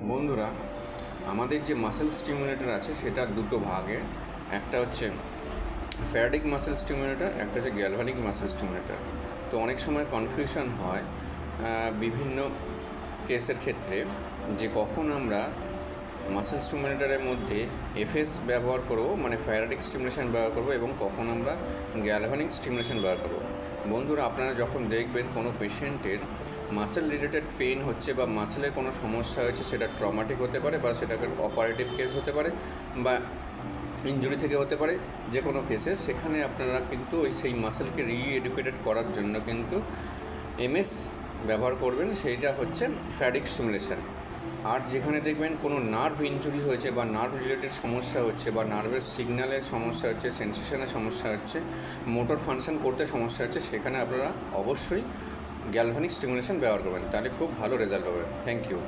বন্ধুরা, আমাদের যে মাসেল স্টিমুলেটর আছে সেটা দুটো ভাগে। একটা হচ্ছে ফ্যারাডিক মাসেল স্টিমুলেটর, একটা হচ্ছে গ্যালভানিক মাসেল স্টিমুলেটর। তো অনেক সময় কনফিউশন হয় বিভিন্ন কেসের ক্ষেত্রে যে কখন আমরা মাসেল স্টিমুলেটরের মধ্যে এফএস ব্যবহার করব, মানে ফ্যারাডিক স্টিমুলেশন ব্যবহার করব, এবং কখন আমরা গ্যালভানিক স্টিমুলেশন ব্যবহার করব। বন্ধুরা, আপনারা যখন দেখবেন কোনো পেশেন্টের মাসেল রিলেটেড পেইন হচ্ছে বা মাসেলের কোনো সমস্যা হয়েছে, সেটা ট্রমাটিক হতে পারে বা সেটাকে অপারেটিভ কেস হতে পারে বা ইনজুরি থেকে হতে পারে, যে কোনো কেসে সেখানে আপনারা কিন্তু সেই মাসেলকে রিএডুকেটেড করার জন্য কিন্তু এমএস ব্যবহার করবেন, সেইটা হচ্ছে ফ্যারাডিক স্টিমুলেশন। আর যেখানে দেখবেন কোনো নার্ভ ইনজুরি হয়েছে বা নার্ভ রিলেটেড সমস্যা হচ্ছে বা নার্ভের সিগন্যালের সমস্যা হচ্ছে, সেন্সেশনের সমস্যা হচ্ছে, মোটর ফাংশন করতে সমস্যা হচ্ছে, সেখানে আপনারা অবশ্যই গ্যালভানিক স্টিমুলেশন ব্যবহার করবেন, তাহলে খুব ভালো রেজাল্ট হবে। Thank you.